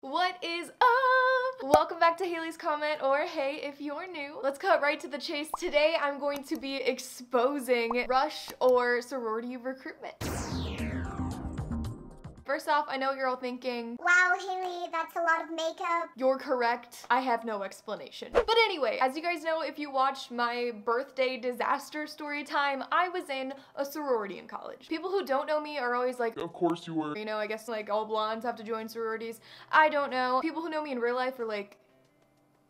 What is up? Welcome back to Haley's Comment, or hey if you're new. Let's cut right to the chase. Today I'm going to be exposing rush or sorority recruitment. First off, I know what you're all thinking. Wow, Haley, that's a lot of makeup. You're correct. I have no explanation. But anyway, as you guys know, if you watched my birthday disaster story time, I was in a sorority in college. People who don't know me are always like, of course you were. You know, I guess like all blondes have to join sororities. I don't know. People who know me in real life are like,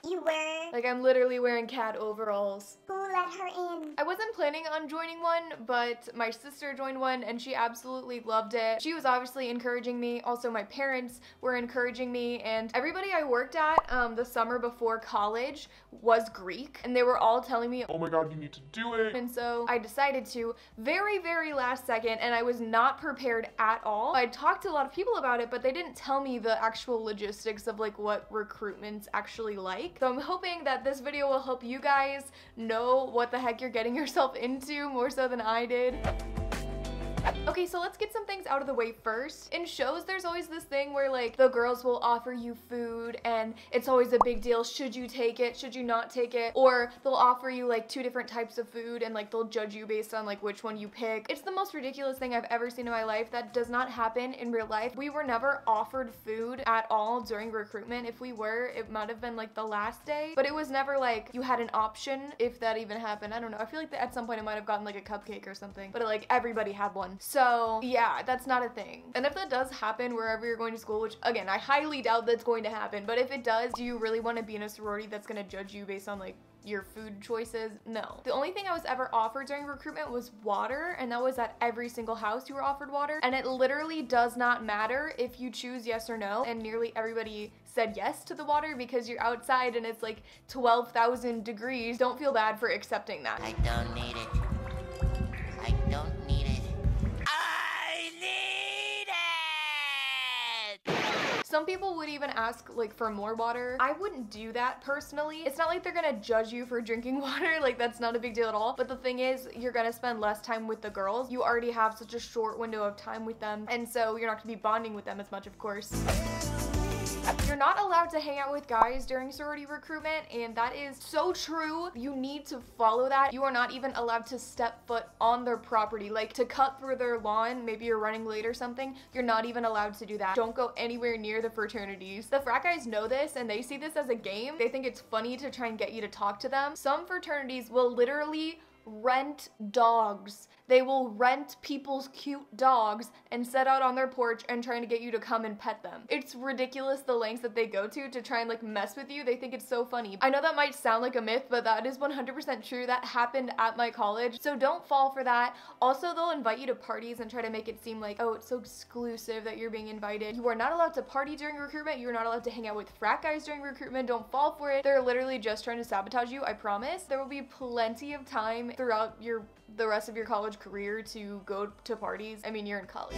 You were? like I'm literally wearing cat overalls. Who let her in? I wasn't planning on joining one, but my sister joined one and she absolutely loved it. She was obviously encouraging me. Also, my parents were encouraging me, and everybody I worked at the summer before college was Greek, and they were all telling me, oh my god, you need to do it. And so I decided to very last second, and I was not prepared at all. I talked to a lot of people about it, but they didn't tell me the actual logistics of like what recruitment's actually like. So I'm hoping that this video will help you guys know what the heck you're getting yourself into more so than I did. Okay, so let's get some things out of the way first. In shows, there's always this thing where like the girls will offer you food and it's always a big deal. Should you take it? Should you not take it? Or they'll offer you like 2 different types of food and like they'll judge you based on like which one you pick. It's the most ridiculous thing I've ever seen in my life. That does not happen in real life. We were never offered food at all during recruitment. If we were, it might have been like the last day, but it was never like you had an option, if that even happened. I don't know. I feel like at some point I might have gotten like a cupcake or something, but like everybody had one. So yeah, that's not a thing. And if that does happen wherever you're going to school, which again, I highly doubt that's going to happen, but if it does, do you really want to be in a sorority that's going to judge you based on like your food choices? No. The only thing I was ever offered during recruitment was water, and that was at every single house you were offered water. And it literally does not matter if you choose yes or no, and nearly everybody said yes to the water because you're outside and it's like 12,000 degrees. Don't feel bad for accepting that. I don't need it. I don't need it. I need it! Some people would even ask like for more water. I wouldn't do that personally. It's not like they're gonna judge you for drinking water, like that's not a big deal at all. But the thing is, you're gonna spend less time with the girls. You already have such a short window of time with them, and so you're not gonna be bonding with them as much, of course. You're not allowed to hang out with guys during sorority recruitment, and that is so true. You need to follow that. You are not even allowed to step foot on their property, like to cut through their lawn. Maybe you're running late or something. You're not even allowed to do that. Don't go anywhere near the fraternities. The frat guys know this and they see this as a game. They think it's funny to try and get you to talk to them. Some fraternities will literally rent dogs. They will rent people's cute dogs and set out on their porch and trying to get you to come and pet them. It's ridiculous the lengths that they go to try and like mess with you. They think it's so funny. I know that might sound like a myth, but that is 100% true. That happened at my college. So don't fall for that. Also, they'll invite you to parties and try to make it seem like, oh, it's so exclusive that you're being invited. You are not allowed to party during recruitment. You're not allowed to hang out with frat guys during recruitment. Don't fall for it. They're literally just trying to sabotage you, I promise. There will be plenty of time throughout the rest of your college career to go to parties. I mean, you're in college.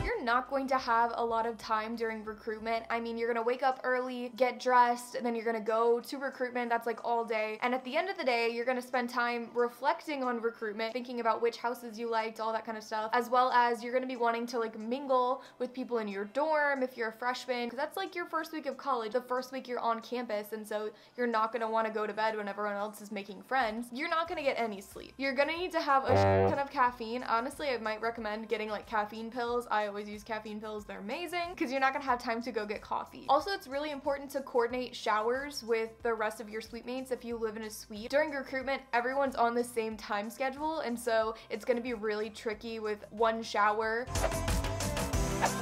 You're not going to have a lot of time during recruitment. I mean, you're gonna wake up early, get dressed, and then you're gonna go to recruitment. That's like all day. And at the end of the day, you're gonna spend time reflecting on recruitment, thinking about which houses you liked, all that kind of stuff, as well as you're gonna be wanting to like mingle with people in your dorm if you're a freshman, because that's like your first week of college, the first week you're on campus, and so you're not gonna want to go to bed when everyone else is making friends. You're not gonna get any sleep. You're gonna need to have a ton of caffeine. Honestly, I might recommend getting like caffeine pills. I always use caffeine pills. They're amazing because you're not gonna have time to go get coffee. Also, it's really important to coordinate showers with the rest of your suite mates if you live in a suite. During recruitment, everyone's on the same time schedule, and so it's gonna be really tricky with one shower.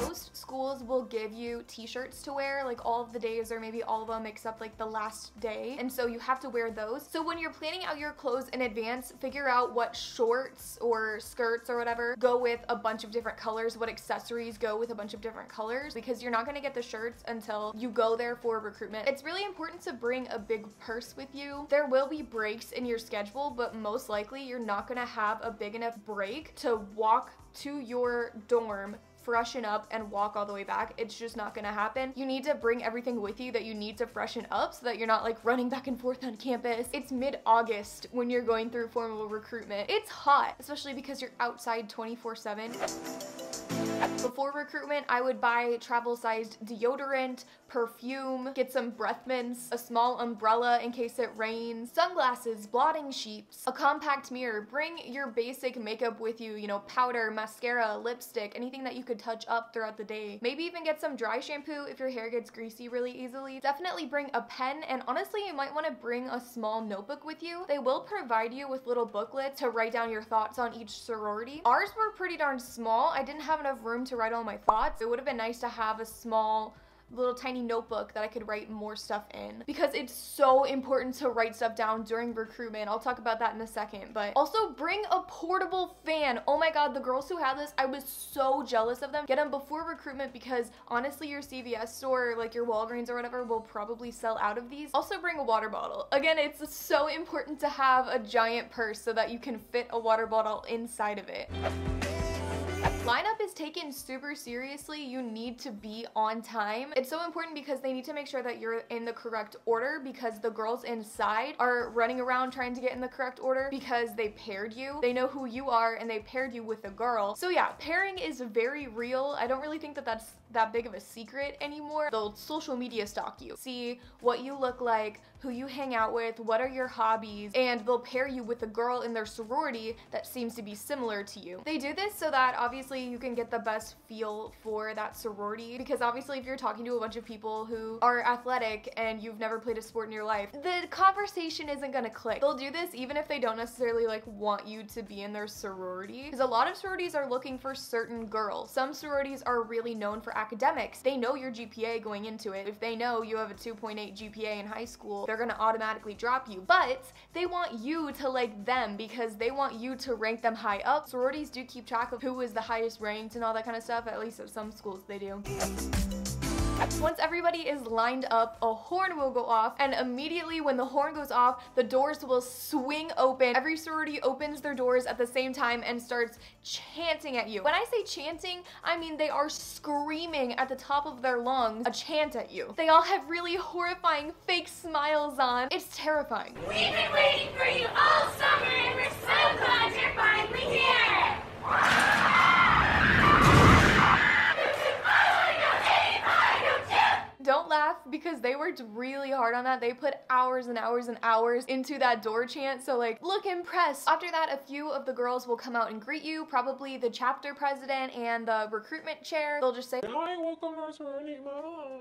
Most schools will give you t-shirts to wear like all of the days, or maybe all of them except like the last day, and so you have to wear those. So when you're planning out your clothes in advance, figure out what shorts or skirts or whatever go with a bunch of different colors, what accessories go with a bunch of different colors, because you're not going to get the shirts until you go there for recruitment. It's really important to bring a big purse with you. There will be breaks in your schedule, but most likely you're not going to have a big enough break to walk to your dorm, freshen up, and walk all the way back. It's just not gonna happen. You need to bring everything with you that you need to freshen up so that you're not like running back and forth on campus. It's mid-August when you're going through formal recruitment. It's hot, especially because you're outside 24/7. Before recruitment, I would buy travel-sized deodorant, perfume, get some breath mints, a small umbrella in case it rains, sunglasses, blotting sheets, a compact mirror. Bring your basic makeup with you, you know, powder, mascara, lipstick, anything that you could touch up throughout the day. Maybe even get some dry shampoo if your hair gets greasy really easily. Definitely bring a pen, and honestly, you might want to bring a small notebook with you. They will provide you with little booklets to write down your thoughts on each sorority. Ours were pretty darn small. I didn't have enough room to write all my thoughts. It would have been nice to have a small little tiny notebook that I could write more stuff in, because it's so important to write stuff down during recruitment. I'll talk about that in a second. But also bring a portable fan. Oh my god, the girls who had this, I was so jealous of them. Get them before recruitment, because honestly your CVS store, like your Walgreens or whatever, will probably sell out of these. Also bring a water bottle. Again, it's so important to have a giant purse so that you can fit a water bottle inside of it. Lineup is taken super seriously. You need to be on time. It's so important because they need to make sure that you're in the correct order, because the girls inside are running around trying to get in the correct order because they paired you. They know who you are and they paired you with a girl. So yeah, pairing is very real. I don't really think that that's that big of a secret anymore. They'll social media stalk you, see what you look like, who you hang out with, what are your hobbies, and they'll pair you with a girl in their sorority that seems to be similar to you. They do this so that obviously you can get the best feel for that sorority, because obviously if you're talking to a bunch of people who are athletic and you've never played a sport in your life, the conversation isn't gonna click. They'll do this even if they don't necessarily like want you to be in their sorority, because a lot of sororities are looking for certain girls. Some sororities are really known for academics. They know your GPA going into it. If they know you have a 2.8 GPA in high school, they're gonna automatically drop you. But they want you to like them because they want you to rank them high up. Sororities do keep track of who is the highest ranked and all that kind of stuff. At least at some schools they do. Once everybody is lined up, a horn will go off, and immediately when the horn goes off, the doors will swing open. Every sorority opens their doors at the same time and starts chanting at you. When I say chanting, I mean they are screaming at the top of their lungs a chant at you. They all have really horrifying fake smiles on. It's terrifying. We've been waiting for you all summer, and we're so glad you're finally here! Don't laugh, because they worked really hard on that. They put hours and hours and hours into that door chant, so like, look impressed. After that, a few of the girls will come out and greet you, probably the chapter president and the recruitment chair. They'll just say, "Hi, welcome to our sorority,"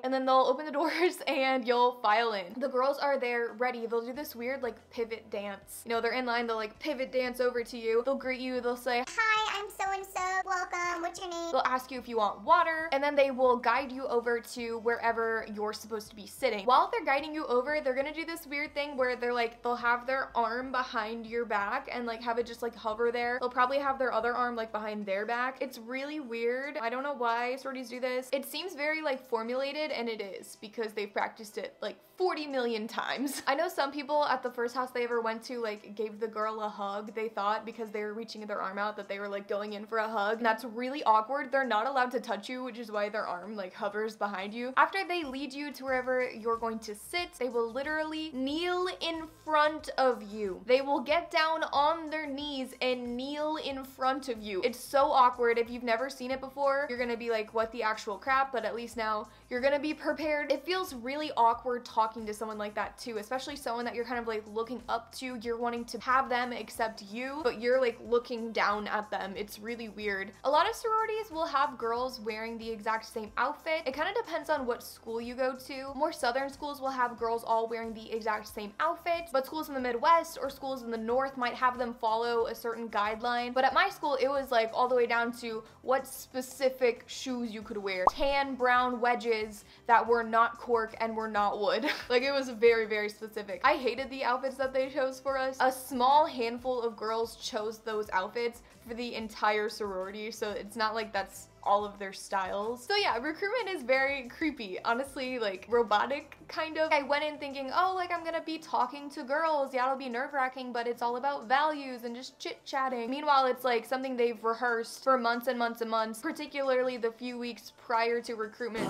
and then they'll open the doors and you'll file in. The girls are there ready. They'll do this weird like pivot dance. You know, they're in line, they'll like pivot dance over to you. They'll greet you, they'll say, Hi, I'm so-and-so. Welcome. What's your name? they'll ask you if you want water, and then they will guide you over to wherever you're supposed to be sitting. While they're guiding you over, they're gonna do this weird thing where they're like, they'll have their arm behind your back and like have it just like hover there. They'll probably have their other arm like behind their back. It's really weird. I don't know why sororities do this. It seems very like formulated, and it is, because they've practiced it like 40 million times. I know some people at the first house they ever went to like gave the girl a hug. They thought because they were reaching their arm out that they were like going in for a hug. And that's really awkward. They're not allowed to touch you, which is why their arm like hovers behind you. After they lead you to wherever you're going to sit, they will literally kneel in front of you. They will get down on their knees and kneel in front of you. It's so awkward. If you've never seen it before, you're gonna be like, what the actual crap? But at least now you're gonna be prepared. It feels really awkward talking to someone like that too, especially someone that you're kind of like looking up to. You're wanting to have them accept you, but you're like looking down at them. It's really weird. A lot of sororities will have girls wearing the exact same outfit. It kind of depends on what school you go to. More southern schools will have girls all wearing the exact same outfit, but schools in the Midwest or schools in the North might have them follow a certain guideline. But at my school, it was like all the way down to what specific shoes you could wear. Tan brown wedges that were not cork and were not wood. Like, it was very, very specific. I hated the outfits that they chose for us. A small handful of girls chose those outfits for the entire sorority, so it's not like that's all of their styles. So yeah, recruitment is very creepy, honestly, like robotic kind of. I went in thinking, oh, like I'm gonna be talking to girls. Yeah, it'll be nerve-wracking, but it's all about values and just chit-chatting. Meanwhile, it's like something they've rehearsed for months and months and months, particularly the few weeks prior to recruitment.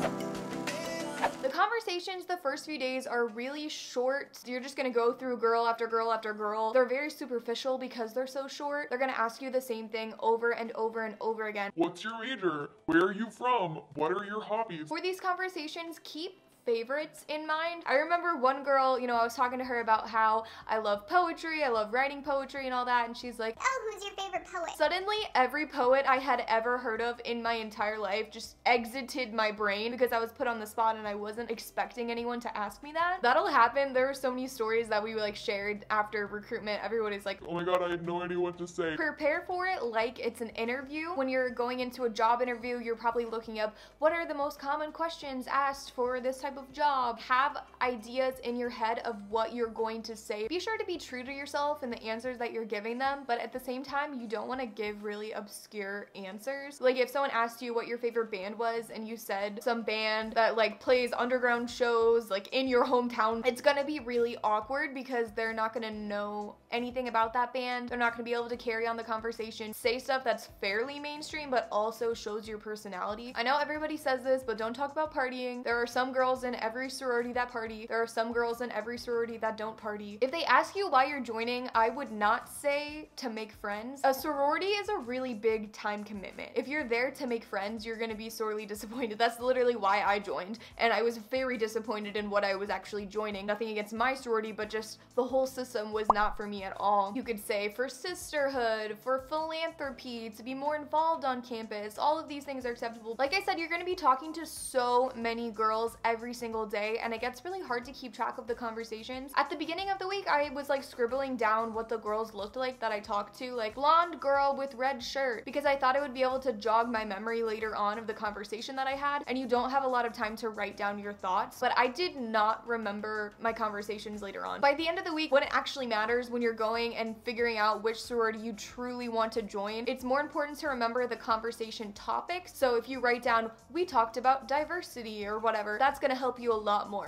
The conversation conversations the first few days are really short. You're just gonna go through girl after girl after girl. They're very superficial because they're so short. They're gonna ask you the same thing over and over and over again. What's your major? Where are you from? What are your hobbies? For these conversations, keep favorites in mind. I remember one girl, you know, I was talking to her about how I love poetry, I love writing poetry and all that, and she's like, Oh, who's your favorite poet? suddenly every poet I had ever heard of in my entire life just exited my brain because I was put on the spot and I wasn't expecting anyone to ask me that. That'll happen. There were so many stories that we like shared after recruitment. Everybody's like, Oh my god, I had no idea what to say. prepare for it like it's an interview. When you're going into a job interview, you're probably looking up what are the most common questions asked for this type of job. Have ideas in your head of what you're going to say. Be sure to be true to yourself in the answers that you're giving them, but at the same time, you don't want to give really obscure answers. Like if someone asked you what your favorite band was and you said some band that like plays underground shows like in your hometown, it's gonna be really awkward because they're not gonna know anything about that band. They're not gonna be able to carry on the conversation. Say stuff that's fairly mainstream but also shows your personality. I know everybody says this, but don't talk about partying. There are some girls in every sorority that party. There are some girls in every sorority that don't party. If they ask you why you're joining, I would not say to make friends. A sorority is a really big time commitment. If you're there to make friends, you're gonna be sorely disappointed. That's literally why I joined, and I was very disappointed in what I was actually joining. Nothing against my sorority, but just the whole system was not for me at all. You could say for sisterhood, for philanthropy, to be more involved on campus, all of these things are acceptable. Like I said, you're gonna be talking to so many girls every single day, and it gets really hard to keep track of the conversations. At the beginning of the week, I was like scribbling down what the girls looked like that I talked to, like blonde girl with red shirt, because I thought I would be able to jog my memory later on of the conversation that I had, and you don't have a lot of time to write down your thoughts, but I did not remember my conversations later on. By the end of the week, when it actually matters, when you're going and figuring out which sorority you truly want to join, it's more important to remember the conversation topics. So if you write down, we talked about diversity or whatever, that's gonna help you a lot more.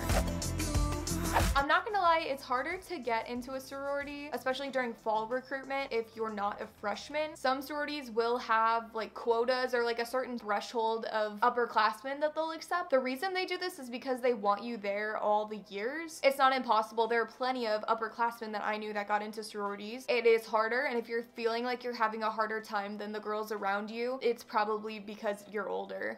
I'm not gonna lie, it's harder to get into a sorority, especially during fall recruitment if you're not a freshman. Some sororities will have like quotas or like a certain threshold of upperclassmen that they'll accept. The reason they do this is because they want you there all the years. It's not impossible. There are plenty of upperclassmen that I knew that got into sororities. It is harder, and if you're feeling like you're having a harder time than the girls around you, it's probably because you're older.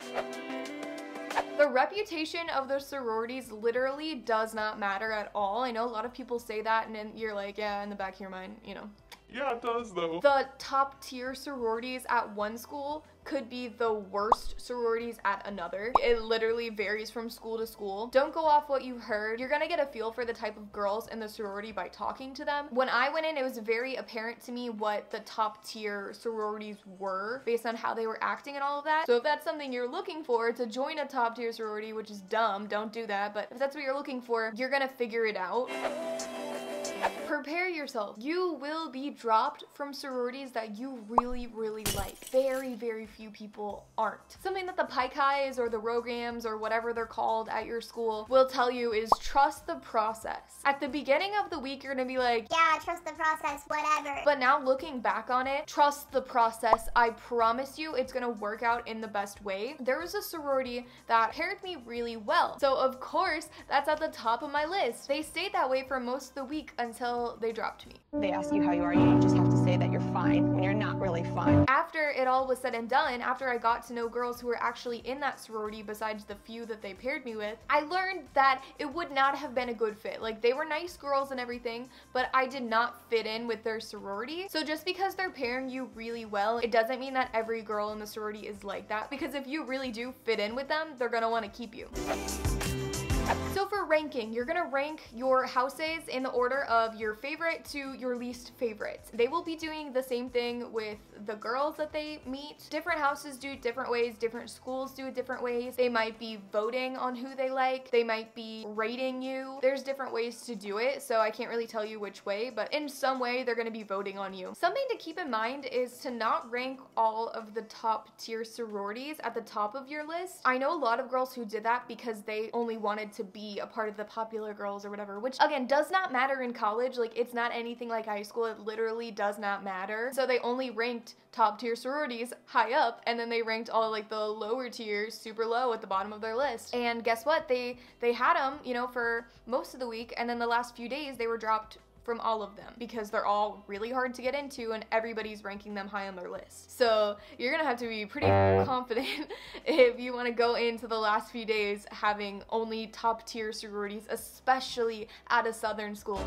The reputation of the sororities literally does not matter at all. I know a lot of people say that and then you're like, yeah, in the back of your mind, you know. Yeah, it does though. The top tier sororities at one school could be the worst sororities at another. It literally varies from school to school. Don't go off what you've heard. You're gonna get a feel for the type of girls in the sorority by talking to them. When I went in, it was very apparent to me what the top tier sororities were based on how they were acting and all of that. So if that's something you're looking for to join a top tier sorority, which is dumb, don't do that, but if that's what you're looking for, you're gonna figure it out. Prepare yourself. You will be dropped from sororities that you really, really like. Very, very few people aren't. Something that the Pike Highs or the Rogams or whatever they're called at your school will tell you is trust the process. At the beginning of the week, you're gonna be like, Yeah, trust the process, whatever. but now looking back on it, trust the process. I promise you it's gonna work out in the best way. There was a sorority that paired me really well. So of course, that's at the top of my list. They stayed that way for most of the week until they dropped me. They ask you how you are, you just have to say that you're fine when you're not really fine. After it all was said and done, after I got to know girls who were actually in that sorority besides the few that they paired me with, I learned that it would not have been a good fit. Like, they were nice girls and everything, but I did not fit in with their sorority. So just because they're pairing you really well, it doesn't mean that every girl in the sorority is like that, because if you really do fit in with them, they're gonna want to keep you. So for ranking, you're gonna rank your houses in the order of your favorite to your least favorite. They will be doing the same thing with the girls that they meet. Different houses do it different ways, different schools do it different ways. They might be voting on who they like, they might be rating you. There's different ways to do it, so I can't really tell you which way, but in some way they're gonna be voting on you. Something to keep in mind is to not rank all of the top tier sororities at the top of your list. I know a lot of girls who did that because they only wanted to be a part of are the popular girls or whatever, which again does not matter in college. Like, it's not anything like high school. It literally does not matter. So they only ranked top tier sororities high up, and then they ranked all like the lower tiers super low at the bottom of their list. And guess what? They had them, you know, for most of the week, and then the last few days they were dropped from all of them because they're all really hard to get into and everybody's ranking them high on their list. So you're gonna have to be pretty confident if you want to go into the last few days having only top tier sororities, especially at a southern school.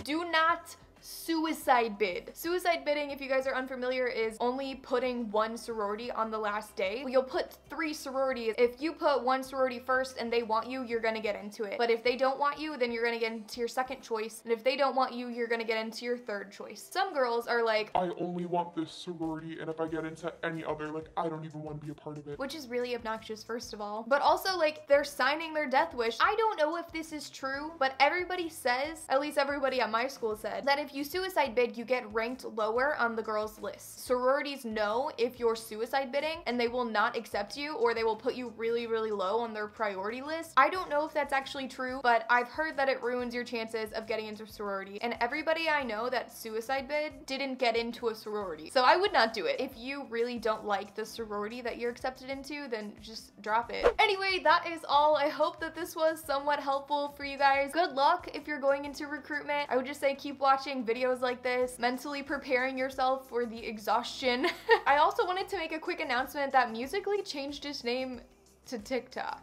Do not suicide bid. Suicide bidding, if you guys are unfamiliar, is only putting one sorority on the last day. Well, you'll put 3 sororities. If you put one sorority first and they want you, you're gonna get into it. But if they don't want you, then you're gonna get into your second choice. And if they don't want you, you're gonna get into your third choice. Some girls are like, I only want this sorority, and if I get into any other, like, I don't even want to be a part of it. which is really obnoxious, first of all. But also, like, they're signing their death wish. I don't know if this is true, but everybody says, at least everybody at my school said, that if you suicide bid, you get ranked lower on the girls' list. Sororities know if you're suicide bidding, and they will not accept you, or they will put you really, really low on their priority list. I don't know if that's actually true, but I've heard that it ruins your chances of getting into a sorority. And everybody I know that suicide bid didn't get into a sorority. So I would not do it. If you really don't like the sorority that you're accepted into, then just drop it. Anyway, that is all. I hope that this was somewhat helpful for you guys. Good luck if you're going into recruitment. I would just say keep watching videos like this, mentally preparing yourself for the exhaustion. I also wanted to make a quick announcement that Musical.ly changed its name to TikTok.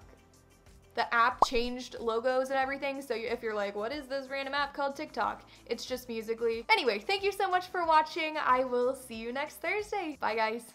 The app changed logos and everything, so if you're like, what is this random app called TikTok? It's just Musical.ly. Anyway, thank you so much for watching. I will see you next Thursday. Bye, guys.